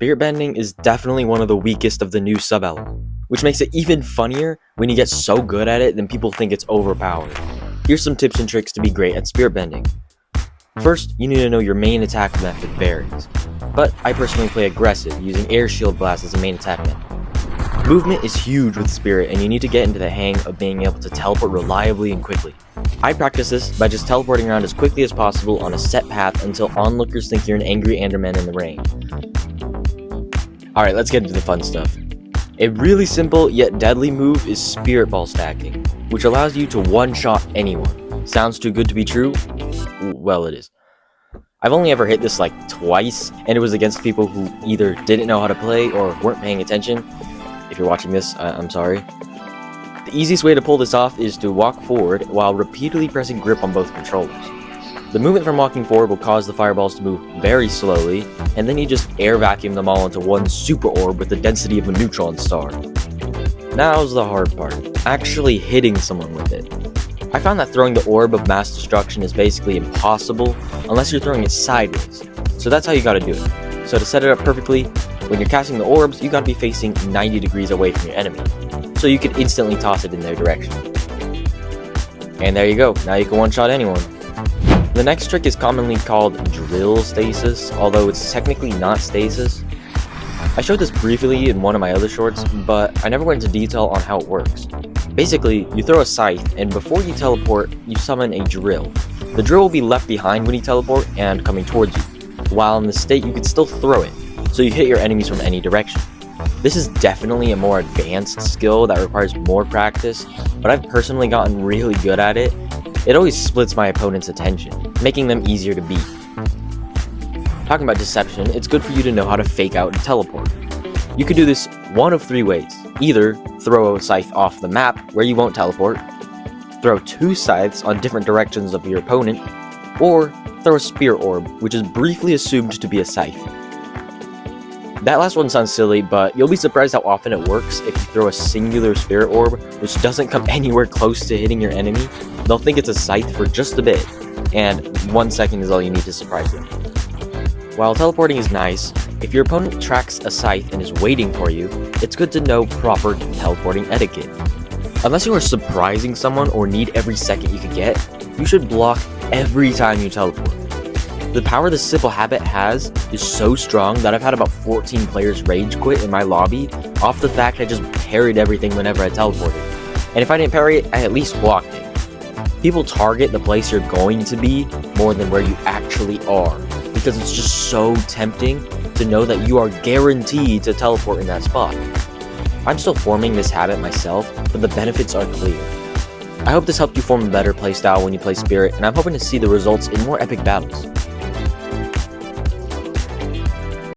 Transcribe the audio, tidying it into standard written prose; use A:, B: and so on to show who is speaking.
A: Spirit Bending is definitely one of the weakest of the new sub-elements, which makes it even funnier when you get so good at it then people think it's overpowered. Here's some tips and tricks to be great at Spirit Bending. First, you need to know your main attack method varies, but I personally play aggressive, using Air Shield Blast as a main attack method. Movement is huge with Spirit, and you need to get into the hang of being able to teleport reliably and quickly. I practice this by just teleporting around as quickly as possible on a set path until onlookers think you're an angry Enderman in the rain. Alright, let's get into the fun stuff. A really simple yet deadly move is Spirit Ball stacking, which allows you to one-shot anyone. Sounds too good to be true? Well, it is. I've only ever hit this like twice, and it was against people who either didn't know how to play or weren't paying attention. If you're watching this, I'm sorry. The easiest way to pull this off is to walk forward while repeatedly pressing grip on both controllers. The movement from walking forward will cause the fireballs to move very slowly, and then you just air vacuum them all into one super orb with the density of a neutron star. Now's the hard part, actually hitting someone with it. I found that throwing the orb of mass destruction is basically impossible unless you're throwing it sideways, so that's how you gotta do it. So to set it up perfectly, when you're casting the orbs, you gotta be facing 90 degrees away from your enemy, so you can instantly toss it in their direction. And there you go, now you can one-shot anyone. The next trick is commonly called drill stasis, although it's technically not stasis. I showed this briefly in one of my other shorts, but I never went into detail on how it works. Basically, you throw a scythe, and before you teleport, you summon a drill. The drill will be left behind when you teleport and coming towards you, while in the state you can still throw it, so you hit your enemies from any direction. This is definitely a more advanced skill that requires more practice, but I've personally gotten really good at it. It always splits my opponent's attention, making them easier to beat. Talking about deception, it's good for you to know how to fake out and teleport. You can do this one of three ways. Either throw a scythe off the map where you won't teleport, throw two scythes on different directions of your opponent, or throw a spear orb, which is briefly assumed to be a scythe. That last one sounds silly, but you'll be surprised how often it works if you throw a singular spirit orb, which doesn't come anywhere close to hitting your enemy. They'll think it's a scythe for just a bit, and 1 second is all you need to surprise them. While teleporting is nice, if your opponent tracks a scythe and is waiting for you, it's good to know proper teleporting etiquette. Unless you are surprising someone or need every second you can get, you should block every time you teleport. The power this simple habit has is so strong that I've had about 14 players rage quit in my lobby off the fact I just parried everything whenever I teleported. And if I didn't parry it, I at least blocked it. People target the place you're going to be more than where you actually are, because it's just so tempting to know that you are guaranteed to teleport in that spot. I'm still forming this habit myself, but the benefits are clear. I hope this helped you form a better playstyle when you play Spirit, and I'm hoping to see the results in more epic battles.